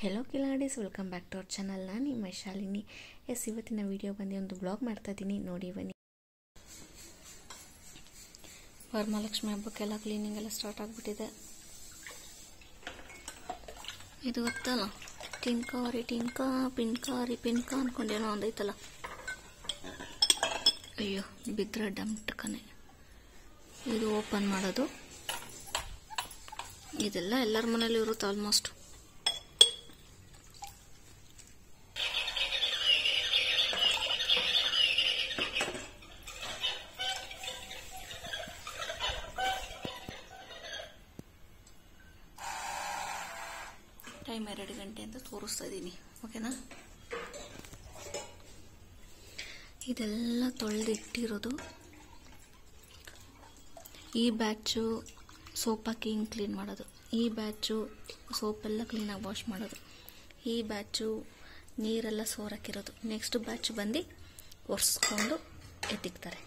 Hello ಕಿಲಾಡೀಸ್, welcome back to our channel. ನಾನು ನಿಮ್ಮ ಶಾಲಿನಿ. ಇವತ್ತಿನ ವಿಡಿಯೋ ಬಂದು ಒಂದು ಬ್ಲಾಗ್ ಮಾಡ್ತಾ ಇದ್ದೀನಿ, ನೋಡಿ ಬನ್ನಿ. ವರಮಹಾಲಕ್ಷ್ಮಿ ಹಬ್ಬಕ್ಕೆಲ್ಲ ಕ್ಲೀನಿಂಗ್ ಎಲ್ಲ ಸ್ಟಾರ್ಟ್ ಆಗಿಬಿಟ್ಟಿದೆ. ಇದು ಗೊತ್ತಲ್ಲ, ಟಿನ್ಕಾರಿ ಟಿನ್ಕಾ ಪಿನ್ಕಾರಿ ಪಿನ್ಕಾ ಅಂದ್ಕೊಂಡೇನೋ ಒಂದೈತಲ್ಲ. ಅಯ್ಯೋ ಬಿದ್ದರೆ ಡಮ್ಟಕನೆ. ಇದು ಓಪನ್ ಮಾಡೋದು. ಇದೆಲ್ಲ ಎಲ್ಲರ ಮನೇಲಿ ಇರುತ್ತೆ ಆಲ್ಮೋಸ್ಟ್. ಟೈಮ್ 2 ಗಂಟೆ ಅಂತ ತೋರಿಸ್ತಾ ಇದ್ದೀನಿ, ಓಕೆನಾ. ಇದೆಲ್ಲ ತೊಳೆದಿಟ್ಟಿರೋದು. ಈ ಬ್ಯಾಚು ಸೋಪ್ ಹಾಕಿ ಹಿಂಗೆ ಕ್ಲೀನ್ ಮಾಡೋದು, ಈ ಬ್ಯಾಚು ಸೋಪೆಲ್ಲ ಕ್ಲೀನಾಗಿ ವಾಶ್ ಮಾಡೋದು, ಈ ಬ್ಯಾಚು ನೀರೆಲ್ಲ ಸೋರಾಕಿರೋದು, ನೆಕ್ಸ್ಟ್ ಬ್ಯಾಚ್ ಬಂದು ಒರೆಸ್ಕೊಂಡು ಎತ್ತಿಕ್ತಾರೆ.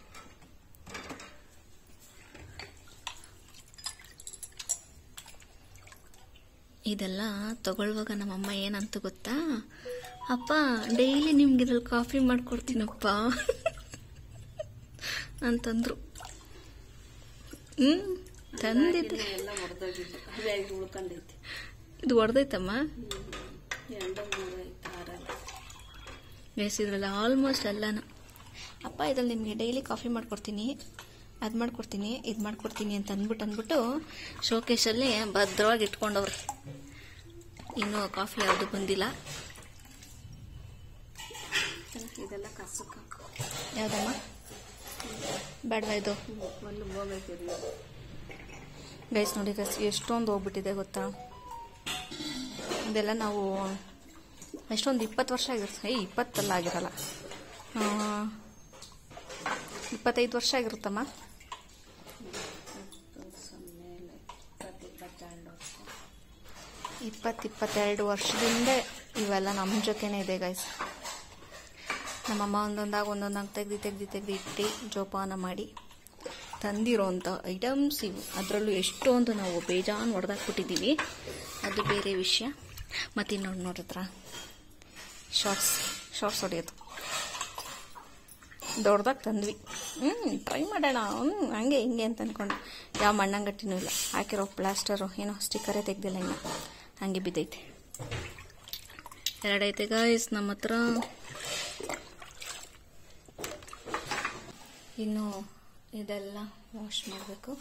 ಇದೆಲ್ಲ ತಗೊಳ್ಳುವಾಗ ನಮ್ಮಮ್ಮ ಏನಂತ ಗೊತ್ತಾ, ಅಪ್ಪ ಡೈಲಿ ನಿಮ್ಗೆ ಇದ್ರಲ್ಲಿ ಕಾಫಿ ಮಾಡ್ಕೊಡ್ತೀನಪ್ಪ ಅಂತಂದ್ರು. ತಂದಿದ್ದೆ. ಇದು ಹೊಡೆದೈತಮ್ಮ. ಇದ್ರಲ್ಲಿ ಆಲ್ಮೋಸ್ಟ್ ಎಲ್ಲಾನು. ಅಪ್ಪ ಇದ್ರಲ್ಲಿ ನಿಮಗೆ ಡೈಲಿ ಕಾಫಿ ಮಾಡ್ಕೊಡ್ತೀನಿ, ಅದು ಮಾಡ್ಕೊಡ್ತೀನಿ, ಇದು ಮಾಡ್ಕೊಡ್ತೀನಿ ಅಂತ ಅಂದ್ಬಿಟ್ಟು ಶೋಕೇಶಲ್ಲಿ ಭದ್ರವಾಗಿ ಇಟ್ಕೊಂಡವ್ರಿ. ಇನ್ನೂ ಕಾಫಿ ಯಾವುದು ಬಂದಿಲ್ಲ. ಇದೆಲ್ಲ ಕಸಕ್ಕೆ ಯಾವುದಮ್ಮ ಬೇಡವಾ ಇದು? ಗೈಸ್ ನೋಡಿ ಗೈಸ್, ಎಷ್ಟೊಂದು ಹೋಗ್ಬಿಟ್ಟಿದೆ ಗೊತ್ತಾ. ಇದೆಲ್ಲ ನಾವು ಎಷ್ಟೊಂದು 20 ವರ್ಷ ಆಗಿರುತ್ತೆ. 20 ಆಗಿರಲ್ಲ, 25 ವರ್ಷ ಆಗಿರುತ್ತಮ್ಮ. 20-22 ವರ್ಷದಿಂದ ಇವೆಲ್ಲ ನಮ್ಮ ಜೊತೆನೇ ಇದೆ ಗೈಸ್. ನಮ್ಮಮ್ಮ ಒಂದೊಂದಾಗಿ ತೆಗ್ದು ಇಟ್ಟು ಜೋಪಾನ ಮಾಡಿ ತಂದಿರೋಂಥ ಐಟಮ್ಸ್ ಇವು. ಅದರಲ್ಲೂ ಎಷ್ಟೊಂದು ನಾವು ಬೇಜಾನ್ ಹೊಡೆದಾಕ್ಬಿಟ್ಟಿದ್ದೀವಿ, ಅದು ಬೇರೆ ವಿಷಯ. ಮತ್ತು ಇನ್ನೊಂದು ನೋಡಿದ್ರ ಶಾರ್ಟ್ಸ್ ಹೊಡೆಯೋದು ದೊಡ್ಡದಾಗಿ ತಂದ್ವಿ. ಟ್ರೈ ಮಾಡೋಣ ಹಂಗೆ ಹಿಂಗೆ ಅಂತ ಅಂದ್ಕೊಂಡು ಯಾವ ಮಣ್ಣಂಗಟ್ಟಿನೂ ಇಲ್ಲ. ಹಾಕಿರೋ ಪ್ಲಾಸ್ಟರು ಏನೋ ಸ್ಟಿಕ್ಕರೇ ತೆಗ್ದಿಲ್ಲ, ಇನ್ನು ಹಂಗೆ ಬಿದ್ದೈತೆ. 2 ಐತೆ ಗಾಯ್ಸ್ ನಮ್ಮ ಹತ್ರ. ಇನ್ನು ಇದೆಲ್ಲ ವಾಶ್ ಮಾಡಬೇಕು.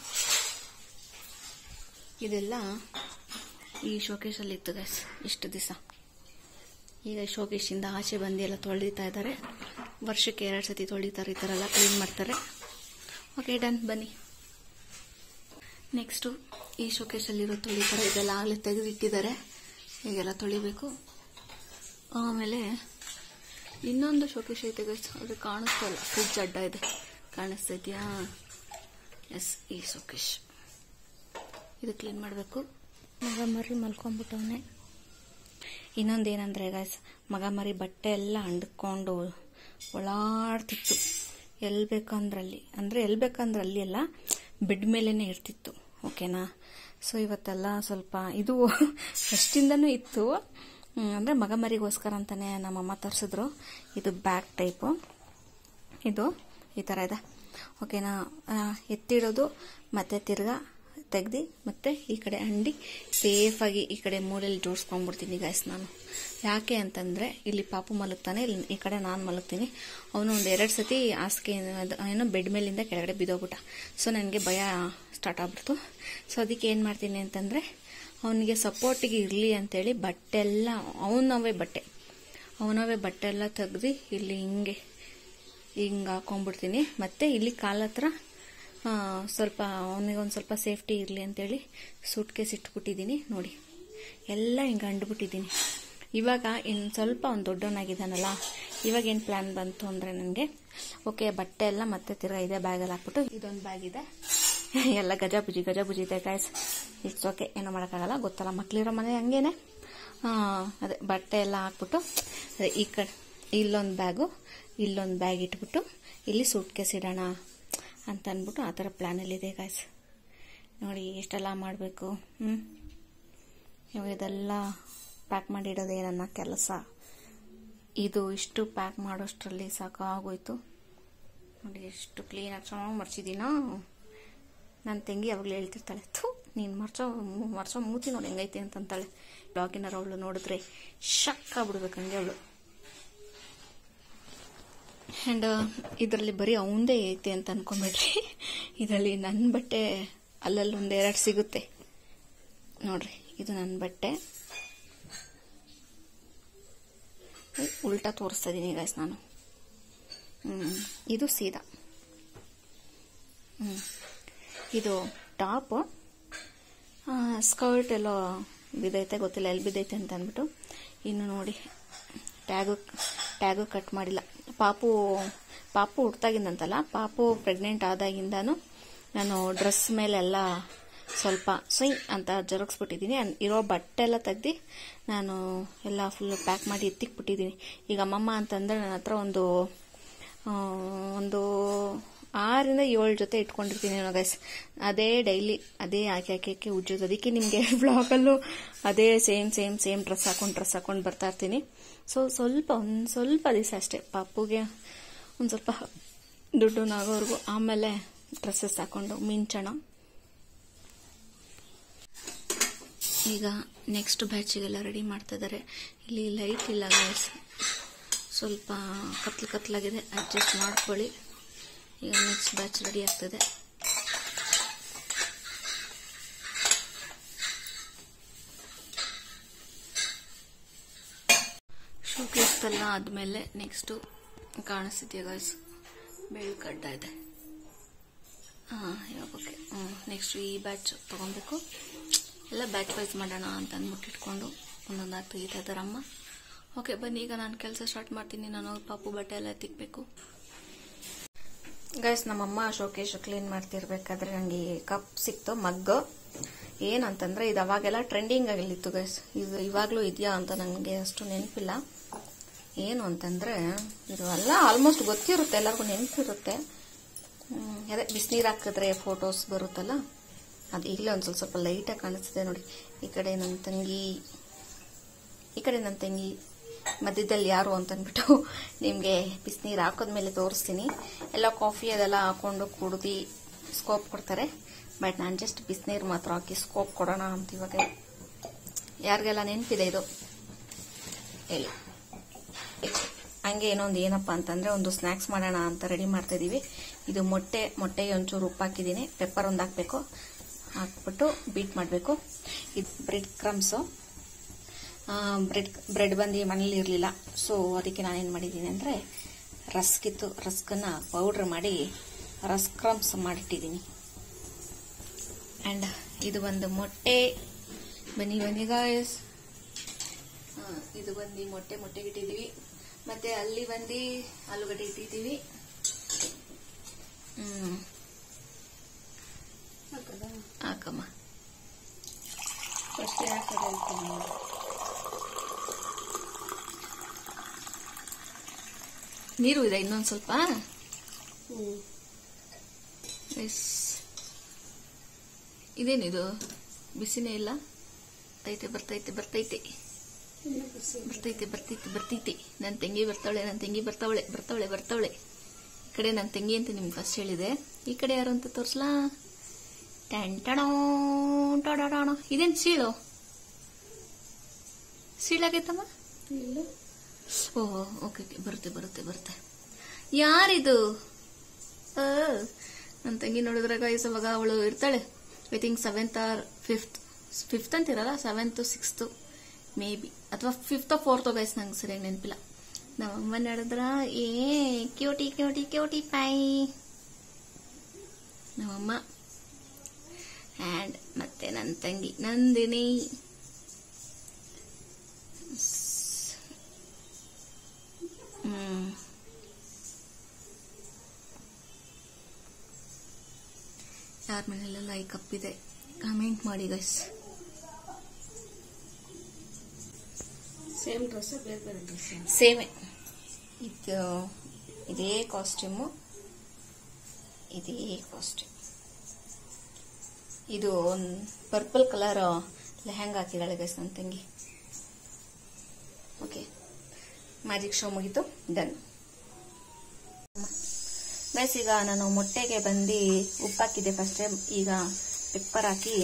ಇದೆಲ್ಲ ಈ ಶೋಕೇಶಲ್ಲಿ ಇತ್ತು ಗೈಸ್ ಇಷ್ಟು ದಿವಸ. ಈಗ ಶೋಕೇಶಿಂದ ಆಚೆ ಬಂದು ಎಲ್ಲ ತೊಳಿತಾ ಇದ್ದಾರೆ. ವರ್ಷಕ್ಕೆ 2 ಸತಿ ತೊಳಿತಾರೆ, ಈ ಥರ ಎಲ್ಲ ಕ್ಲೀನ್ ಮಾಡ್ತಾರೆ. ಓಕೆ ಡನ್, ಬನ್ನಿ. ನೆಕ್ಸ್ಟು ಈ ಶೋಕೇಶಲ್ಲಿರೋ ತೊಳಿತಾರೆ. ಇದೆಲ್ಲ ಆಗಲೇ ತೆಗೆದಿಟ್ಟಿದ್ದಾರೆ, ಹೀಗೆಲ್ಲ ತೊಳಿಬೇಕು. ಆಮೇಲೆ ಇನ್ನೊಂದು ಶೋಕೇಶ್ ಐತೆ ಗೈಸ್, ಅದು ಕಾಣಿಸ್ತಾ ಇಲ್ಲ, ಫ್ರಿಡ್ಜ್ ಅಡ್ಡ ಇದೆ, ಕಾಣಿಸ್ತಾ ಇದೆಯಾ? ಎಸ್, ಈ ಶೋಕೇಶ್ ಇದು ಕ್ಲೀನ್ ಮಾಡಬೇಕು. ಮಗ ಮರಿ ಮಲ್ಕೊಂಡ್ಬಿಟ್ಟವನೆ. ಇನ್ನೊಂದೇನಂದರೆ ಗೈಸ್, ಮಗ ಮರಿ ಬಟ್ಟೆ ಎಲ್ಲ ಅಂಡ್ಕೊಂಡು ಓಡಾಡ್ತಿತ್ತು. ಎಲ್ಲಿ ಬೇಕಂದ್ರಲ್ಲಿ ಅಲ್ಲಿ ಎಲ್ಲ ಬೆಡ್ ಮೇಲೇ ಇರ್ತಿತ್ತು, ಓಕೆನಾ. ಸೊ ಇವತ್ತೆಲ್ಲ ಸ್ವಲ್ಪ ಇದು ಫಸ್ಟಿಂದನೂ ಇತ್ತು, ಅಂದರೆ ಮಗ ಮರಿಗೋಸ್ಕರ ಅಂತಲೇ ನಮ್ಮಮ್ಮ ತರಿಸಿದ್ರು. ಇದು ಬ್ಯಾಗ್ ಟೈಪು, ಇದು ಈ ಥರ ಇದೆ, ಓಕೆನಾ. ಎತ್ತಿಡೋದು ಮತ್ತು ತಿರ್ಗಾ ತೆಗ್ದು ಮತ್ತೆ ಈ ಕಡೆ ಅಂಡಿ ಸೇಫಾಗಿ ಈ ಕಡೆ ಮೂಲೆಯಲ್ಲಿ ಜೋಡಿಸ್ಕೊಂಡ್ಬಿಡ್ತೀನಿ ಗೈಸ್ ನಾನು. ಯಾಕೆ ಅಂತಂದರೆ ಇಲ್ಲಿ ಪಾಪು ಮಲಗ್ತಾನೆ, ಇಲ್ಲಿ ಈ ಕಡೆ ನಾನು ಮಲಗ್ತೀನಿ. ಅವನು ಒಂದು 2 ಸತಿ ಹಾಸಿಗೆ ಏನೋ ಬೆಡ್ ಮೇಲಿಂದ ಕೆಳಗಡೆ ಬಿದ್ದೋಗ್ಬಿಟ್ಟ. ಸೊ ನನಗೆ ಭಯ ಸ್ಟಾರ್ಟ್ ಆಗ್ಬಿಡ್ತು. ಸೊ ಅದಕ್ಕೆ ಏನು ಮಾಡ್ತೀನಿ ಅಂತಂದರೆ, ಅವನಿಗೆ ಸಪೋರ್ಟಿಗೆ ಇರಲಿ ಅಂತೇಳಿ ಬಟ್ಟೆ ಎಲ್ಲ ಅವನವೇ ಬಟ್ಟೆ ಎಲ್ಲ ತೆಗ್ದು ಇಲ್ಲಿ ಹಿಂಗೆ ಹಾಕೊಂಡ್ಬಿಡ್ತೀನಿ. ಮತ್ತು ಇಲ್ಲಿ ಕಾಲ ಹತ್ರ ಸ್ವಲ್ಪ ಅವನಿಗೊಂದು ಸ್ವಲ್ಪ ಸೇಫ್ಟಿ ಇರಲಿ ಅಂತೇಳಿ ಸೂಟ್ ಕೇಸ್ ಇಟ್ಬಿಟ್ಟಿದ್ದೀನಿ. ನೋಡಿ ಎಲ್ಲ ಹಿಂಗೆ ಅಂಡ್ಬಿಟ್ಟಿದ್ದೀನಿ. ಇವಾಗ ಇನ್ನು ಸ್ವಲ್ಪ ಅವ್ನು ದೊಡ್ಡವನಾಗಿದ್ದಾನಲ್ಲ, ಇವಾಗ ಏನು ಪ್ಲ್ಯಾನ್ ಬಂತು ಅಂದರೆ ನನಗೆ, ಓಕೆ ಬಟ್ಟೆ ಎಲ್ಲ ಮತ್ತೆ ತಿರ್ಗಾ ಇದೇ ಬ್ಯಾಗಲ್ಲಿ ಹಾಕ್ಬಿಟ್ಟು, ಇದೊಂದು ಬ್ಯಾಗ್ ಇದೆ, ಎಲ್ಲ ಗಜಾಬುಜಿ ಇದೆ ಗಾಯ್ಸ್. ಇಟ್ಸ್ ಓಕೆ, ಏನೋ ಮಾಡೋಕ್ಕಾಗಲ್ಲ, ಗೊತ್ತಲ್ಲ ಮಕ್ಳಿರೋ ಮನೆ ಹಂಗೇನೆ. ಅದೇ ಬಟ್ಟೆ ಎಲ್ಲ ಹಾಕ್ಬಿಟ್ಟು ಅದೇ ಈ ಕಡೆ ಇಲ್ಲೊಂದು ಬ್ಯಾಗ್ ಇಟ್ಬಿಟ್ಟು ಇಲ್ಲಿ ಸೂಟ್ ಕೇಸ್ ಇಡೋಣ ಅಂತ ಅಂದ್ಬಿಟ್ಟು ಆ ಥರ ಪ್ಲ್ಯಾನಲ್ಲಿದೆ ಗಾಯ್ಸ್. ನೋಡಿ ಎಷ್ಟೆಲ್ಲ ಮಾಡಬೇಕು. ಇವಾಗ ಇದೆಲ್ಲ ಪ್ಯಾಕ್ ಮಾಡಿಡೋದೇ ನನ್ನ ಕೆಲಸ. ಇದು ಇಷ್ಟು ಪ್ಯಾಕ್ ಮಾಡೋಷ್ಟರಲ್ಲಿ ಸಾಕಾಗೋಯ್ತು ನೋಡಿ. ಎಷ್ಟು ಕ್ಲೀನಾಗಿ ಚೆನ್ನಾಗಿ ಮರ್ಚಿದ್ದೀನಾ. ನನ್ನ ತಂಗಿ ಯಾವಾಗಲೂ ಹೇಳ್ತಿರ್ತಾಳೆ, ಥೂ ನೀನು ಮರ್ಚೋ ಮೂತಿ ನೋಡಿ ಹೆಂಗೈತೆ ಅಂತಂತಾಳೆ. ಬ್ಲಾಗಿನರ್ ಅವಳು ನೋಡಿದ್ರೆ ಶಕ್ ಆಗ್ಬಿಡ್ಬೇಕು ಹಂಗೆ ಅವಳು. ಆ್ಯಂಡ್ ಇದರಲ್ಲಿ ಬರೀ ಅವಂದೇ ಐತೆ ಅಂತ ಅನ್ಕೊಂಬಿಡ್ರಿ. ಇದರಲ್ಲಿ ನನ್ನ ಬಟ್ಟೆ ಅಲ್ಲಲ್ಲೊಂದೆರಡು ಸಿಗುತ್ತೆ ನೋಡ್ರಿ. ಇದು ನನ್ನ ಬಟ್ಟೆ ಉಲ್ಟಾ ತೋರಿಸ್ತಾ ಇದ್ದೀನಿ ಗೈಸ್ ನಾನು. ಇದು ಸೀದಾ. ಇದು ಟಾಪ್. ಸ್ಕರ್ಟ್ ಎಲ್ಲೋ ಬಿದ್ದೈತೆ, ಗೊತ್ತಿಲ್ಲ ಎಲ್ಲಿ ಬಿದ್ದೈತೆ ಅಂತ ಅಂದ್ಬಿಟ್ಟು. ಇನ್ನು ನೋಡಿ ಟ್ಯಾಗು ಕಟ್ ಮಾಡಿಲ್ಲ. ಪಾಪು ಹುಟ್ಟಾಗಿಂದಂತಲ್ಲ, ಪಾಪು ಪ್ರೆಗ್ನೆಂಟ್ ಆದಾಗಿಂದಾನು ನಾನು ಡ್ರೆಸ್ ಮೇಲೆಲ್ಲ ಸ್ವಲ್ಪ ಸೊಯ್ ಅಂತ ಜರುಗಿಸ್ಬಿಟ್ಟಿದ್ದೀನಿ. ಇರೋ ಬಟ್ಟೆ ಎಲ್ಲ ತೆಗ್ದು ನಾನು ಎಲ್ಲ ಫುಲ್ ಪ್ಯಾಕ್ ಮಾಡಿ ಎತ್ತಿಕ್ಬಿಟ್ಟಿದ್ದೀನಿ. ಈಗ ಅಮ್ಮಮ್ಮ ಅಂತಂದ್ರೆ ನನ್ನ ಹತ್ರ ಒಂದು 6 ಇಂದ 7 ಜೊತೆ ಇಟ್ಕೊಂಡಿರ್ತೀನಿ ಗೈಸ್. ಅದೇ ಡೈಲಿ ಅದೇ ಹಾಕಿ ಉಜ್ಜೋದು. ಅದಕ್ಕೆ ನಿಮಗೆ ವ್ಲಾಗಲ್ಲೂ ಅದೇ ಸೇಮ್ ಡ್ರೆಸ್ ಹಾಕೊಂಡು ಬರ್ತಾ ಇರ್ತೀನಿ. ಸೊ ಒಂದು ಸ್ವಲ್ಪ ದಿವಸ ಅಷ್ಟೇ ಪಾಪುಗೆ ಒಂದು ಸ್ವಲ್ಪ ದುಡ್ಡು ಆಗೋವರೆಗೂ, ಆಮೇಲೆ ಡ್ರೆಸ್ಸಸ್ ಹಾಕೊಂಡು ಮಿಂಚೋಣ. ಈಗ ನೆಕ್ಸ್ಟ್ ಬ್ಯಾಚಿಗೆಲ್ಲ ರೆಡಿ ಮಾಡ್ತಾ ಇದ್ದಾರೆ. ಇಲ್ಲಿ ಲೈಟ್ ಇಲ್ಲ ಗೈಸ್, ಸ್ವಲ್ಪ ಕತ್ಲಾಗಿದೆ, ಅಡ್ಜಸ್ಟ್ ಮಾಡ್ಕೊಳ್ಳಿ. ಈಗ ನೆಕ್ಸ್ಟ್ ಬ್ಯಾಚ್ ರೆಡಿ ಆಗ್ತದೆ. ಶೋಕೇಸ್ ಎಲ್ಲ ಆದ್ಮೇಲೆ ನೆಕ್ಸ್ಟ್ ಕಾಣಿಸ್ತಿದೆಯಾ ಗೈಸ್, ಬೆಳ್ಕಡ್ಡ ಇದೆ. ಓಕೆ, ನೆಕ್ಸ್ಟ್ ಈ ಬ್ಯಾಚ್ ತಗೊಬೇಕು. ಎಲ್ಲ ಬ್ಯಾಚ್ ವೈಸ್ ಮಾಡೋಣ ಅಂತ ಅಂದ್ಬಿಟ್ಟು ಇಟ್ಕೊಂಡು ಒಂದೊಂದಾಗಿ ತೆಗಿತಾ ಇದ್ದಾರೆ ಅಮ್ಮ. ಓಕೆ ಬನ್ನಿ, ಈಗ ನಾನು ಕೆಲಸ ಸ್ಟಾರ್ಟ್ ಮಾಡ್ತೀನಿ. ನಾನು ಪಾಪು ಬಟ್ಟೆ ಎಲ್ಲ ತಿಕ್ಕಬೇಕು ಗೈಸ್. ನಮ್ಮಮ್ಮ ಶೋಕೇಶ್ ಕ್ಲೀನ್ ಮಾಡ್ತಿರ್ಬೇಕಾದ್ರೆ ನನಗೆ ಕಪ್ ಸಿಕ್ತು, ಮಗ್ಗು. ಏನಂತಂದ್ರೆ ಇದು ಅವಾಗೆಲ್ಲ ಟ್ರೆಂಡಿಂಗ್ ಆಗಿತ್ತು ಗೈಸ್. ಇದು ಇವಾಗಲೂ ಇದೆಯಾ ಅಂತ ನನಗೆ ಅಷ್ಟು ನೆನಪಿಲ್ಲ. ಏನು ಅಂತಂದ್ರೆ ಇದು ಎಲ್ಲ ಆಲ್ಮೋಸ್ಟ್ ಗೊತ್ತಿರುತ್ತೆ, ಎಲ್ಲರಿಗೂ ನೆನಪಿರುತ್ತೆ. ಅದೇ ಬಿಸಿನೀರು ಹಾಕಿದ್ರೆ ಫೋಟೋಸ್ ಬರುತ್ತಲ್ಲ, ಅದು ಈಗಲೇ ಒಂದು ಸ್ವಲ್ಪ ಲೈಟಾಗಿ ಕಾಣಿಸ್ತಿದೆ ನೋಡಿ. ಈ ಕಡೆ ನನ್ನ ತಂಗಿ, ಮಧ್ಯದಲ್ಲಿ ಯಾರು ಅಂತಂದ್ಬಿಟ್ಟು ನಿಮಗೆ ಬಿಸಿನೀರು ಹಾಕೋದ್ಮೇಲೆ ತೋರಿಸ್ತೀನಿ. ಎಲ್ಲ ಕಾಫಿ ಅದೆಲ್ಲ ಹಾಕೊಂಡು ಕುಡ್ದು ಸ್ಕೋಪ್ ಕೊಡ್ತಾರೆ. ಬಟ್ ನಾನು ಜಸ್ಟ್ ಬಿಸಿನೀರು ಮಾತ್ರ ಹಾಕಿ ಸ್ಕೋಪ್ ಕೊಡೋಣ ಅಂತ ಇವಾಗ. ಯಾರಿಗೆಲ್ಲ ನೆನಪಿದೆ ಇದು ಹೇಳಿ. ಹಂಗೆ ಇನ್ನೊಂದು ಏನಪ್ಪ ಅಂತಂದ್ರೆ ಒಂದು ಸ್ನ್ಯಾಕ್ಸ್ ಮಾಡೋಣ ಅಂತ ರೆಡಿ ಮಾಡ್ತಾ ಇದೀವಿ. ಇದು ಮೊಟ್ಟೆಗೆ ಒಂಚೂರು ಉಪ್ಪು ಹಾಕಿದ್ದೀನಿ, ಪೆಪ್ಪರ್ ಒಂದು ಹಾಕಬೇಕು, ಹಾಕ್ಬಿಟ್ಟು ಬೀಟ್ ಮಾಡಬೇಕು. ಇದು ಬ್ರೆಡ್ ಕ್ರಮ್ಸು. ಬ್ರೆಡ್ ಬಂದು ಮನೇಲಿ ಇರಲಿಲ್ಲ, ಸೊ ಅದಕ್ಕೆ ನಾನೇನು ಮಾಡಿದ್ದೀನಿ ಅಂದರೆ ರಸ್ಕನ್ನ ಪೌಡ್ರ್ ಮಾಡಿ ರಸ್ಕ್ ಕ್ರಮ್ಸ್ ಮಾಡಿಟ್ಟಿದ್ದೀನಿ. ಆ್ಯಂಡ್ ಇದು ಒಂದು ಮೊಟ್ಟೆ. ಬನ್ನಿ ಗಾಯ್ಸ್, ಇದು ಬಂದು ಮೊಟ್ಟೆಗೆ ಇಟ್ಟಿದ್ದೀವಿ. ಮತ್ತೆ ಅಲ್ಲಿ ಬಂದು ಆಲೂಗಡ್ಡೆ ಇಟ್ಟಿದ್ದೀವಿ. ಹಾಕಮ್ಮ, ನೀರು ಇದೆ ಇನ್ನೊಂದು ಸ್ವಲ್ಪ. ಇದೇನಿದು ಬಿಸಿನೇ ಇಲ್ಲ. ಬರ್ತೈತೆ ನನ್ನ ತಂಗಿ ಬರ್ತಾವಳೆ. ಈ ಕಡೆ ನನ್ನ ತಂಗಿ ಅಂತ ನಿಮ್ಗೆ ಫಸ್ಟ್ ಹೇಳಿದೆ. ಈ ಕಡೆ ಯಾರು ಅಂತ ತೋರ್ಸ್ಲಾ? ಇದೇನು ಸೀಳಾಗೈತಮ್ಮ? ಓಹ್ ಓಕೆ, ಬರುತ್ತೆ. ಯಾರಿದು? ನನ್ನ ತಂಗಿ ನೋಡಿದ್ರೆ ಗೈಸ್ ಅವಾಗ ಅವಳು ಇರ್ತಾಳೆ, I think 7th or 5th ಅಂತಿರಲ್ಲ, 7th 6th may be, ಅಥವಾ 5th or 4th ಗೈಸ್, ನಂಗೆ ಸರಿಯಾಗಿ ನೆನಪಿಲ್ಲ. ನಮ್ಮಮ್ಮ ನೋಡಿದ್ರ ಕ್ಯೂಟಿ ಪೈ ನಮ್ಮಮ್ಮ. ಆ್ಯಂಡ್ ಮತ್ತೆ ನನ್ನ ತಂಗಿ ನಂದಿನಿ. ಯಾರ ಮನೆಯಲ್ಲೆಲ್ಲ ಈ ಕಪ್ಪಿದೆ ಕಮೆಂಟ್ ಮಾಡಿ ಗೈಸ್. ಸೇಮ್ ಡ್ರೆಸ್ ಬೇರೆ ಡ್ರೆಸ್? ಸೇಮೇ. ಇದೇ ಕಾಸ್ಟ್ಯೂಮು. ಇದು ಒಂದು ಪರ್ಪಲ್ ಕಲರ್ ಲೆಹಂಗಾ ಹಾಕಿದಾಳೆ ಗೈಸ್ ನನ್ನ ತಂಗಿ. ಮ್ಯಾಜಿಕ್ ಶೋ ಮುಗಿತು, ಡನ್ ಗೈಸ್. ಈಗ ನಾನು ಮೊಟ್ಟೆಗೆ ಬಂದು ಉಪ್ಪು ಹಾಕಿದ್ದೆ ಫಸ್ಟೇ, ಈಗ ಪೆಪ್ಪರ್ ಹಾಕಿ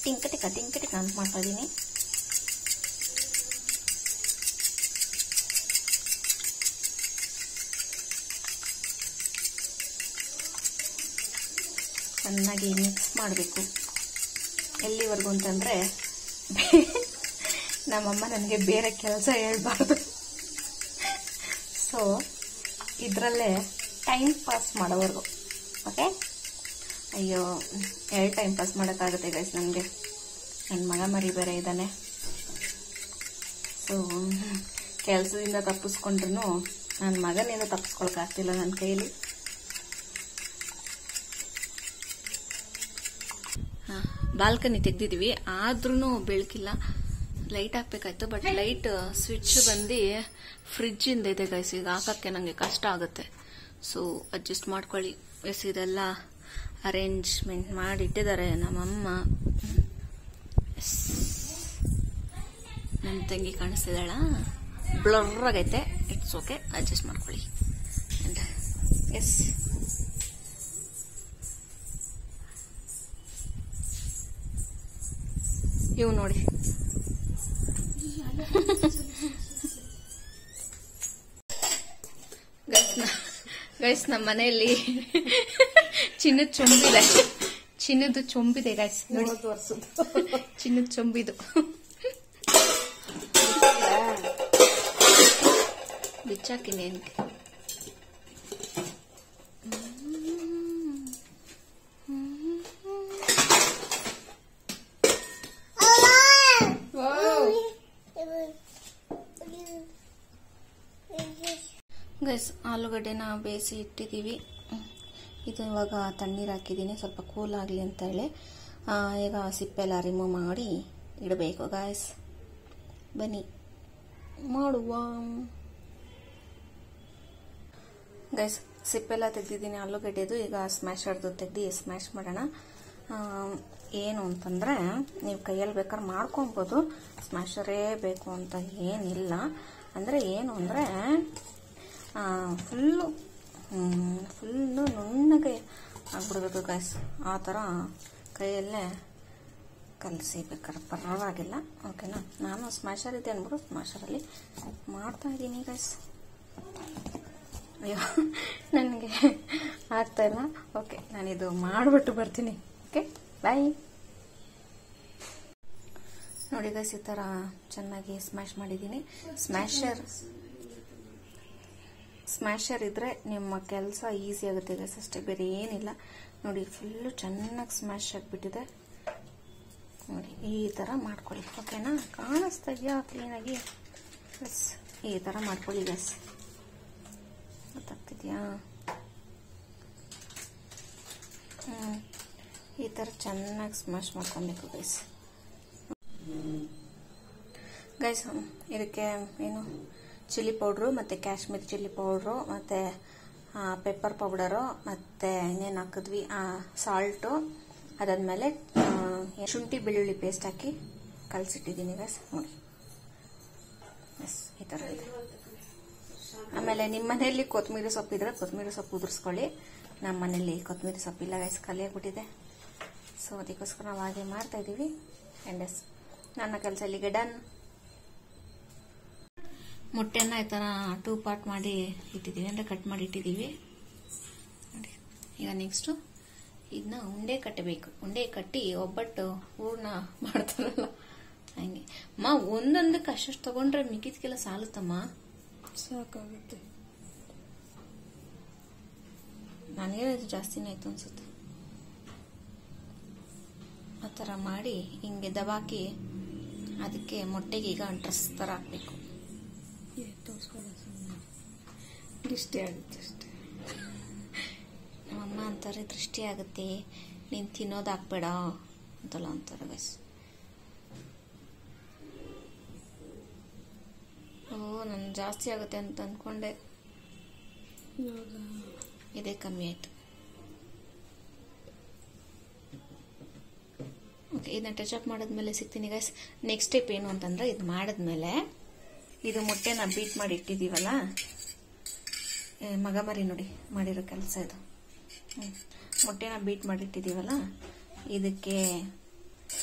ಟಿಂಕಟಿಕ ಅಂತ ಮಾಡ್ತಾ ಇದ್ದೀನಿ. ಚೆನ್ನಾಗಿ ಮಿಕ್ಸ್ ಮಾಡಬೇಕು. ಎಲ್ಲಿವರೆಗೂ ಅಂತಂದರೆ ನಮ್ಮಮ್ಮ ನನಗೆ ಬೇರೆ ಕೆಲಸ ಹೇಳ್ಬಾರ್ದು, ಸೊ ಇದರಲ್ಲೇ ಟೈಮ್ ಪಾಸ್ ಮಾಡೋವರೆಗೂ. ಓಕೆ, ಅಯ್ಯೋ ಟೈಮ್ ಪಾಸ್ ಮಾಡೋಕ್ಕಾಗುತ್ತೆ ಗೈಸ್ ನನಗೆ, ನನ್ನ ಮಗ ಮರಿ ಬೇರೆ ಇದ್ದಾನೆ. ಸೊ ಕೆಲಸದಿಂದ ತಪ್ಪಿಸ್ಕೊಂಡ್ರು ನನ್ನ ಮಗನಿಂದ ತಪ್ಪಿಸ್ಕೊಳಕ್ಕಾಗ್ತಿಲ್ಲ ನನ್ನ ಕೈಯಲ್ಲಿ. ಬಾಲ್ಕನಿ ತೆಗ್ದಿದ್ದೀವಿ, ಆದ್ರೂ ಬೆಳಕಿಲ್ಲ. ಲೈಟ್ ಹಾಕ್ಬೇಕಾಯ್ತು, ಬಟ್ ಲೈಟ್ ಸ್ವಿಚ್ ಬಂದು ಫ್ರಿಜ್ಜಿಂದ ಇದೆ ಗೈಸ್. ಈಗ ಹಾಕಕ್ಕೆ ನನಗೆ ಕಷ್ಟ ಆಗುತ್ತೆ, ಸೊ ಅಡ್ಜಸ್ಟ್ ಮಾಡ್ಕೊಳ್ಳಿ. ಎಸ್, ಇದೆಲ್ಲ ಅರೇಂಜ್ಮೆಂಟ್ ಮಾಡಿ ಇಟ್ಟಿದ್ದಾರೆ ನಮ್ಮಮ್ಮ. ಎಸ್, ನನ್ನ ತಂಗಿ ಕಾಣಿಸ್ತಿದ್ದಾಳ, ಬ್ಲರ್ ಆಗೈತೆ, ಇಟ್ಸ್ ಓಕೆ, ಅಡ್ಜಸ್ಟ್ ಮಾಡ್ಕೊಳ್ಳಿ. ಎಸ್, ಇವು ನೋಡಿ ಗೈಸ್, ನಮ್ಮ ಮನೆಯಲ್ಲಿ ಚಿನ್ನದ ಚೊಂಬಿದೆ, ಚಿನ್ನದ ಚೊಂಬಿದೆ ಗೈಸ್, ಚಿನ್ನದ ಚೊಂಬಿದು ಬಿಚ್ಚಾಕಿನಿ. ಗೈಸ್, ಆಲೂಗಡ್ಡೆನ ಬೇಯಿಸಿ ಇಟ್ಟಿದ್ದೀವಿ. ಇದು ಇವಾಗ ತಣ್ಣೀರು ಹಾಕಿದ್ದೀನಿ, ಸ್ವಲ್ಪ ಕೂಲ್ ಆಗಲಿ ಅಂತ ಹೇಳಿ. ಈಗ ಸಿಪ್ಪೆಲ್ಲ ರಿಮೂವ್ ಮಾಡಿ ಇಡಬೇಕು ಗೈಸ್. ಬನ್ನಿ ಮಾಡುವ. ಗೈಸ್, ಸಿಪ್ಪೆಲ್ಲ ತೆಗೆದಿದ್ದೀನಿ ಆಲೂಗಡ್ಡೆದು. ಈಗ ಸ್ಮ್ಯಾಶರ್ದು ತೆಗ್ದು ಸ್ಮ್ಯಾಶ್ ಮಾಡೋಣ. ಏನು ಅಂತಂದರೆ, ನೀವು ಕೈಯಲ್ಲಿ ಬೇಕಾದ್ರೆ ಮಾಡ್ಕೊಬೋದು, ಸ್ಮ್ಯಾಶರೇ ಬೇಕು ಅಂತ ಏನಿಲ್ಲ. ಅಂದರೆ ಏನು ಅಂದರೆ ಫುಲ್ಲು ನುಣ್ಣಗೆ ಆಗ್ಬಿಡ್ಬೇಕು ಗೈಸ್. ಆ ಥರ ಕೈಯಲ್ಲೇ ಕಲಸಿ ಬೇಕಾದ್ರೆ ಪರವಾಗಿಲ್ಲ, ಓಕೆನಾ. ನಾನು ಸ್ಮ್ಯಾಶರ್ ಇದೆ ಅಂದ್ಬಿಟ್ಟು ಸ್ಮ್ಯಾಶರಲ್ಲಿ ಮಾಡ್ತಾ ಇದ್ದೀನಿ ಗೈಸ್. ಅಯ್ಯೋ, ನನಗೆ ಆಗ್ತಾಯಿಲ್ಲ. ಓಕೆ, ನಾನಿದು ಮಾಡಿಬಿಟ್ಟು ಬರ್ತೀನಿ. ಓಕೆ, ಬಾಯ್. ನೋಡಿ ಗೈಸ್, ಈ ಥರ ಚೆನ್ನಾಗಿ ಸ್ಮ್ಯಾಶ್ ಮಾಡಿದ್ದೀನಿ. ಸ್ಮ್ಯಾಶರ್ ಇದ್ರೆ ನಿಮ್ಮ ಕೆಲಸ ಈಸಿ ಆಗುತ್ತೆ ಗೈಸ್, ಅಷ್ಟೇ, ಬೇರೆ ಏನಿಲ್ಲ. ನೋಡಿ, ಫುಲ್ಲು ಚೆನ್ನಾಗಿ ಸ್ಮ್ಯಾಶ್ ಆಗಿಬಿಟ್ಟಿದೆ. ನೋಡಿ, ಈ ಥರ ಮಾಡ್ಕೊಳ್ಳಿ, ಓಕೆನಾ. ಕಾಣಿಸ್ತಾ ಇದೆಯಾ ಕ್ಲೀನಾಗಿ? ಎಸ್, ಈ ಥರ ಮಾಡ್ಕೊಳ್ಳಿ ಗೈಸ್, ಗೊತ್ತಾಗ್ತಿದೆಯಾ? ಈ ಥರ ಚೆನ್ನಾಗಿ ಸ್ಮ್ಯಾಶ್ ಮಾಡ್ಕೊಬೇಕು ಗೈಸ್. ಗೈಸ್, ಇದಕ್ಕೆ ಏನು ಚಿಲ್ಲಿ ಪೌಡ್ರು ಮತ್ತು ಕಾಶ್ಮೀರಿ ಚಿಲ್ಲಿ ಪೌಡ್ರು ಮತ್ತು ಪೆಪ್ಪರ್ ಪೌಡರು ಮತ್ತು ಇನ್ನೇನು ಹಾಕಿದ್ವಿ, ಸಾಲ್ಟು, ಅದಾದಮೇಲೆ ಶುಂಠಿ ಬೆಳ್ಳುಳ್ಳಿ ಪೇಸ್ಟ್ ಹಾಕಿ ಕಲಸಿಟ್ಟಿದ್ದೀನಿ ಗೈಸ್. ನೋಡಿ, ಎಸ್, ಈ ಥರ ಇದೆ. ಆಮೇಲೆ ನಿಮ್ಮ ಮನೆಯಲ್ಲಿ ಕೊತ್ತಂಬರಿ ಸೊಪ್ಪು ಇದ್ರೆ ಕೊತ್ತಂಬರಿ ಸೊಪ್ಪು ಉದುರಿಸ್ಕೊಳ್ಳಿ. ನಮ್ಮ ಮನೇಲಿ ಕೊತ್ತಂಬರಿ ಸೊಪ್ಪಿಲ್ಲ ಗೈಸ್, ಖಾಲಿ ಆಗಿಬಿಟ್ಟಿದೆ. ಸೊ ಅದಕ್ಕೋಸ್ಕರ ನಾವು ಹಾಗೆ ಮಾಡ್ತಾ ಇದ್ದೀವಿ. ಆ್ಯಂಡ್ ಎಸ್, ನನ್ನ ಕೆಲಸ ಇಲ್ಲಿಗೆ ಡನ್. ಮೊಟ್ಟೆನ ಈ ಥರ 2 ಪಾರ್ಟ್ ಮಾಡಿ ಇಟ್ಟಿದ್ದೀವಿ, ಅಂದರೆ ಕಟ್ ಮಾಡಿ ಇಟ್ಟಿದ್ದೀವಿ ನೋಡಿ. ಈಗ ನೆಕ್ಸ್ಟು ಇದನ್ನ ಉಂಡೆ ಕಟ್ಟಬೇಕು. ಉಂಡೆ ಕಟ್ಟಿ ಒಬ್ಬಟ್ಟು ಹೂರ್ಣ ಮಾಡ್ತಾರಲ್ಲ ಹಂಗೆ. ಅಮ್ಮ, ಒಂದೊಂದಕ್ಕೆ ಅಷ್ಟು ತಗೊಂಡ್ರೆ ಮಿಕ್ಕಿದ್ಕೆಲ್ಲ ಸಾಲುತ್ತಮ್ಮ? ಸಾಕಾಗುತ್ತೆ. ನನಗೆ ಇದು ಜಾಸ್ತಿನೇ ಆಯ್ತು ಅನ್ಸುತ್ತೆ. ಆ ಥರ ಮಾಡಿ ಹಿಂಗೆ ದಬಾಕಿ ಅದಕ್ಕೆ ಮೊಟ್ಟೆಗೆ ಈಗ ಡ್ರೆಸ್ ಥರ ಹಾಕಬೇಕು. ದೃಷ್ಟಿ ಆಗುತ್ತೆ ಅಷ್ಟೇ. ನಮ್ಮಮ್ಮ ಅಂತಾರೆ, ದೃಷ್ಟಿ ಆಗುತ್ತೆ, ನೀನು ತಿನ್ನೋದು ಹಾಕ್ಬೇಡ ಅಂತೆಲ್ಲ ಅಂತಾರೆ ಗೈಸ್. ನಾನು ಜಾಸ್ತಿ ಆಗುತ್ತೆ ಅಂತ ಅಂದ್ಕೊಂಡೆ, ಇದೇ ಕಮ್ಮಿ ಆಯಿತು. ಓಕೆ, ಇದನ್ನ ಟಚ್ ಅಪ್ ಮಾಡಿದ್ಮೇಲೆ ಸಿಗ್ತೀನಿ ಗೈಸ್. ನೆಕ್ಸ್ಟ್ ಸ್ಟೆಪ್ ಏನು ಅಂತಂದ್ರೆ, ಇದು ಮಾಡಿದ್ಮೇಲೆ ಇದು ಮೊಟ್ಟೆನ ಬೀಟ್ ಮಾಡಿ ಇಟ್ಟಿದ್ದೀವಲ್ಲ, ಮಗ ಮರಿ ನೋಡಿ ಮಾಡಿರೋ ಕೆಲಸ ಇದು. ಮೊಟ್ಟೆನ ಬೀಟ್ ಮಾಡಿಟ್ಟಿದ್ದೀವಲ್ಲ, ಇದಕ್ಕೆ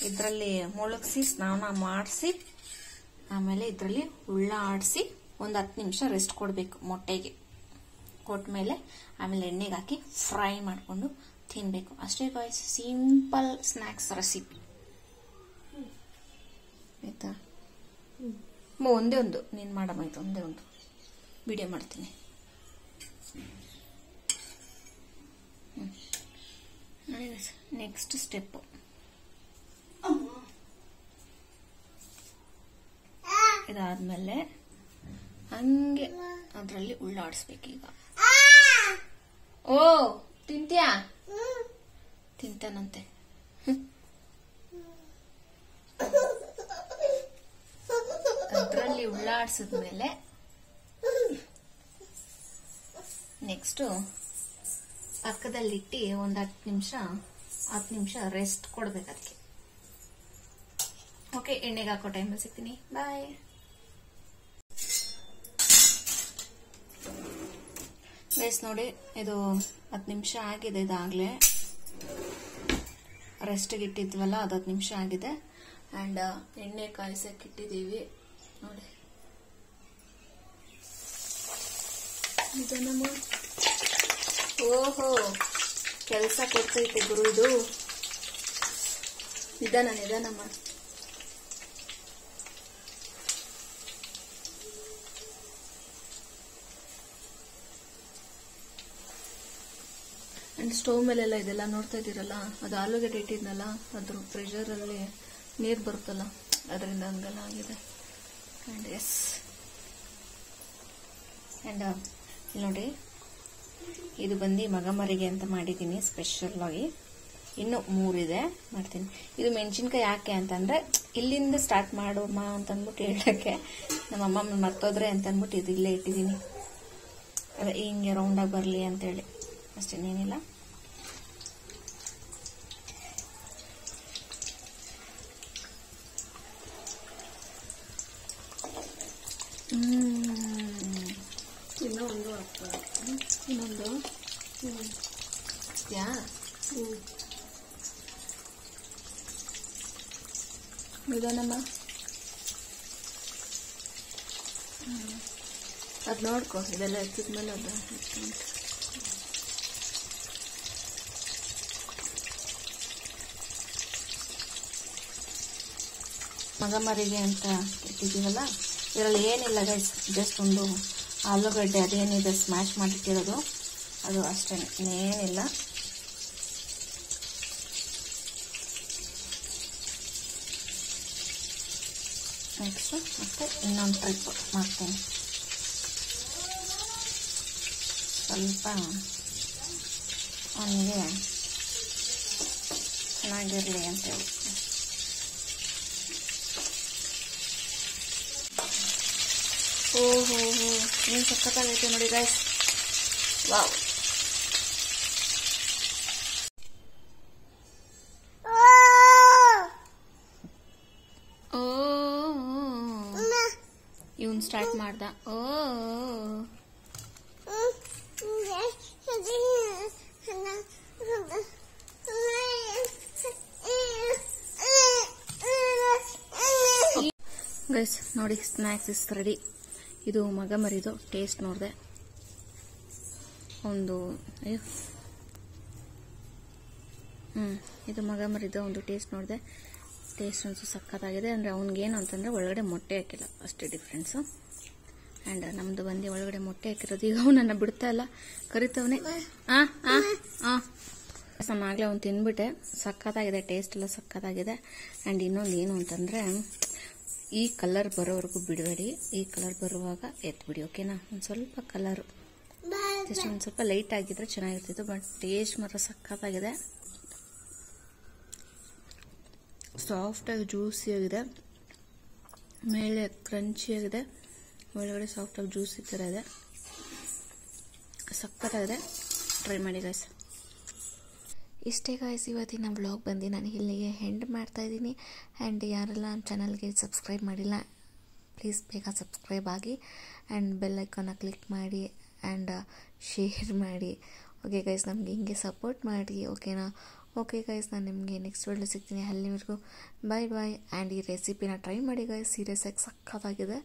ಇದರಲ್ಲಿ ಮುಳುಗಿಸಿ ಸ್ನಾನ ಮಾಡಿಸಿ ಆಮೇಲೆ ಇದರಲ್ಲಿ ಉಳ್ಳ ಆಡಿಸಿ ಒಂದು 10 ನಿಮಿಷ ರೆಸ್ಟ್ ಕೊಡಬೇಕು ಮೊಟ್ಟೆಗೆ. ಕೊಟ್ಮೇಲೆ ಆಮೇಲೆ ಎಣ್ಣೆಗೆ ಹಾಕಿ ಫ್ರೈ ಮಾಡಿಕೊಂಡು ತಿನ್ನಬೇಕು. ಅಷ್ಟೇ ಗಾಯ್ಸ್, ಸಿಂಪಲ್ ಸ್ನ್ಯಾಕ್ಸ್ ರೆಸಿಪಿ ಆಯ್ತಾ. ಒಂದೇ ಒಂದು ನೀನು ಮಾಡಮಾಯ್ತು, ಒಂದೇ ಒಂದು ವಿಡಿಯೋ ಮಾಡ್ತೀನಿ. ನೆಕ್ಸ್ಟ್ ಸ್ಟೆಪ್ ಇದಾದ್ಮೇಲೆ ಹಂಗೆ ಅದರಲ್ಲಿ ಉಳ್ಳಾಡಿಸ್ಬೇಕೀಗ. ಓ ತಿಂತ್ಯಾ? ತಿಂತಾನಂತೆ. ಅದರಲ್ಲಿ ಉಳ್ಳಾಡಿಸಿದ್ಮೇಲೆ ನೆಕ್ಸ್ಟ್ ಪಕ್ಕದಲ್ಲಿಟ್ಟು ಒಂದು 10 ನಿಮಿಷ ರೆಸ್ಟ್ ಕೊಡ್ಬೇಕು ಅದಕ್ಕೆ. ಓಕೆ, ಎಣ್ಣೆಗೆ ಹಾಕೋ ಟೈಮಲ್ಲಿ ಸಿಗ್ತೀನಿ. ಬಾಯ್. ಬೇಸ್ ನೋಡಿ, ಇದು 10 ನಿಮಿಷ ಆಗಿದೆ. ಇದಾಗಲೇ ರೆಸ್ಟಿಗೆ ಇಟ್ಟಿದ್ವಲ್ಲ, ಅದು 10 ನಿಮಿಷ ಆಗಿದೆ. ಆ್ಯಂಡ್ ಎಣ್ಣೆ ಕಾಯಿಸಕ್ಕೆ ಇಟ್ಟಿದ್ದೀವಿ ನೋಡಿ. ನಿಧಾನಮ್ಮ. ಓಹೋ, ಕೆಲಸ ಕೊಡ್ತೈತೆ ಗುರು ಇದು. ನಿಧಾನಮ್ಮ. ಅಂಡ್ ಸ್ಟವ್ ಮೇಲೆಲ್ಲ ಇದೆಲ್ಲ ನೋಡ್ತಾ ಇದ್ದೀರಲ್ಲ, ಅದು ಆಲೂಗಡ್ಡೆ ಇಟ್ಟಿದ್ನಲ್ಲ, ಅದ್ರ ಪ್ರೆಷರಲ್ಲಿ ನೀರು ಬರುತ್ತಲ್ಲ, ಅದರಿಂದ ಹಂಗೆಲ್ಲ ಆಗಿದೆ. ಆ್ಯಂಡ್ ಎಸ್, ಆ್ಯಂಡ್ ಇಲ್ಲಿ ನೋಡಿ, ಇದು ಬಂದು ಮಗ ಮರಿಗೆ ಅಂತ ಮಾಡಿದ್ದೀನಿ ಸ್ಪೆಷಲ್ ಆಗಿ. ಇನ್ನು 3 ಇದೆ, ಮಾಡ್ತೀನಿ. ಇದು ಮೆಣಸಿನ್ಕಾಯಿ ಯಾಕೆ ಅಂತಂದ್ರೆ ಇಲ್ಲಿಂದ ಸ್ಟಾರ್ಟ್ ಮಾಡೋಮ್ಮ ಅಂತಂದ್ಬಿಟ್ಟು ಹೇಳಕ್ಕೆ ನಮ್ಮಮ್ಮ ಮರ್ತೋದ್ರೆ ಅಂತಂದ್ಬಿಟ್ಟು ಇದು ಇಲ್ಲೇ ಇಟ್ಟಿದ್ದೀನಿ. ಅದೇ ಹಿಂಗೆ ರೌಂಡಾಗಿ ಬರಲಿ ಅಂತೇಳಿ, ಅಷ್ಟೇನೇನಿಲ್ಲ. ಇನ್ನೊಂದು ಯಾ ನಿಧಾನಮ್ಮ. ಅದು ನೋಡ್ಕೊ, ಇದೆಲ್ಲ ಎತ್ತಿದ್ಮೇಲೆ ಅದು ಮಗ ಮರಿಗೆ ಅಂತ ಇಟ್ಟಿದ್ದೀವಲ್ಲ, ಇದರಲ್ಲಿ ಏನಿಲ್ಲ ಗೈಸ್, ಜಸ್ಟ್ ಒಂದು ಆಲೂಗಡ್ಡೆ ಅದೇನಿದೆ ಸ್ಮ್ಯಾಶ್ ಮಾಡಿಟ್ಟಿರೋದು, ಅದು ಅಷ್ಟೇ, ಇನ್ನೇನಿಲ್ಲ. ನೆಕ್ಸ್ಟ್ ಮತ್ತೆ ಇನ್ನೊಂದು ಟ್ರಿಪ್ ಮಾಡ್ತೀನಿ. ಸ್ವಲ್ಪ ಅವನಿಗೆ ಚೆನ್ನಾಗಿರಲಿ ಅಂತೇಳಿ. ಓಹೋ, ಏನು ಸಖತ್ತಾಗೈತೆ ನೋಡಿ ಗೈಸ್. ವಾವ್. ಇವನ್ ಸ್ಟಾರ್ಟ್ ಮಾಡ್ದ. ಓ ಗೈಸ್ ನೋಡಿ, ಸ್ನ್ಯಾಕ್ಸ್ ಇಸ್ ರೆಡಿ. ಇದು ಮಗ ಮರಿದು ಟೇಸ್ಟ್ ನೋಡಿದೆ. ಇದು ಮಗ ಮರಿದು ಒಂದು ಟೇಸ್ಟ್ ನೋಡಿದೆ. ಟೇಸ್ಟ್ ಒಂದು ಸಖತ್ತಾಗಿದೆ. ಅಂದರೆ ಅವ್ನಿಗೇನು ಅಂತಂದರೆ ಒಳಗಡೆ ಮೊಟ್ಟೆ ಹಾಕಿಲ್ಲ, ಅಷ್ಟೇ ಡಿಫ್ರೆನ್ಸು. ಆ್ಯಂಡ್ ನಮ್ಮದು ಬಂದು ಒಳಗಡೆ ಮೊಟ್ಟೆ ಹಾಕಿರೋದು. ಈಗ ಅವನನ್ನು ಬಿಡ್ತಾ ಇಲ್ಲ, ಕರಿತವನೇ. ಆಗಲೇ ಅವ್ನು ತಿಂದ್ಬಿಟ್ಟೆ. ಸಖತ್ತಾಗಿದೆ, ಟೇಸ್ಟ್ ಎಲ್ಲ ಸಖತ್ತಾಗಿದೆ. ಆ್ಯಂಡ್ ಇನ್ನೊಂದು ಏನು ಅಂತಂದರೆ, ಈ ಕಲರ್ ಬರೋವರೆಗೂ ಬಿಡಬೇಡಿ. ಈ ಕಲರ್ ಬರುವಾಗ ಎತ್ಬಿಡಿ, ಓಕೆನಾ? ಒಂದು ಸ್ವಲ್ಪ ಕಲರು ಜಸ್ಟ್ ಒಂದು ಸ್ವಲ್ಪ ಲೈಟ್ ಆಗಿದ್ರೆ ಚೆನ್ನಾಗಿರ್ತಿತ್ತು. ಬಟ್ ಟೇಸ್ಟ್ ಮಾತ್ರ ಸಖತ್ತಾಗಿದೆ. ಸಾಫ್ಟಾಗಿ ಜ್ಯೂಸಿಯಾಗಿದೆ, ಮೇಲೆ ಕ್ರಂಚಿಯಾಗಿದೆ, ಒಳಗಡೆ ಸಾಫ್ಟಾಗಿ ಜ್ಯೂಸಿ ಥರ ಇದೆ. ಸಖತ್ತಾಗಿದೆ, ಟ್ರೈ ಮಾಡಿ ಗೈಸ್. ಇಷ್ಟೇ ಗಾಯ್ಸ್, ಇವತ್ತಿನ ವ್ಲಾಗ್ ಬಂದು ನಾನು ಇಲ್ಲಿಗೆ ಎಂಡ್ ಮಾಡ್ತಾಯಿದ್ದೀನಿ. ಆ್ಯಂಡ್ ಯಾರೆಲ್ಲ ನನ್ನ ಚಾನಲ್ಗೆ ಸಬ್ಸ್ಕ್ರೈಬ್ ಮಾಡಿಲ್ಲ ಪ್ಲೀಸ್ ಬೇಗ ಸಬ್ಸ್ಕ್ರೈಬ್ ಆಗಿ ಆ್ಯಂಡ್ ಬೆಲ್ ಐಕಾನ್ನ ಕ್ಲಿಕ್ ಮಾಡಿ ಆ್ಯಂಡ್ ಶೇರ್ ಮಾಡಿ. ಓಕೆ ಗೈಸ್, ನಮಗೆ ಹಿಂಗೆ ಸಪೋರ್ಟ್ ಮಾಡಿ, ಓಕೆನಾ? ಓಕೆ ಗೈಸ್, ನಾನು ನಿಮಗೆ ನೆಕ್ಸ್ಟ್ ವಿಡಿಯೋ ಸಿಗ್ತೀನಿ. ಅಲ್ಲಿವರೆಗೂ ಬಾಯ್ ಬಾಯ್. ಆ್ಯಂಡ್ ಈ ರೆಸಿಪಿನ ಟ್ರೈ ಮಾಡಿ ಗೈಸ್, ಸೀರಿಯಸ್ ಆಗಿ ಸಕ್ಕತ್ತಾಗಿದೆ.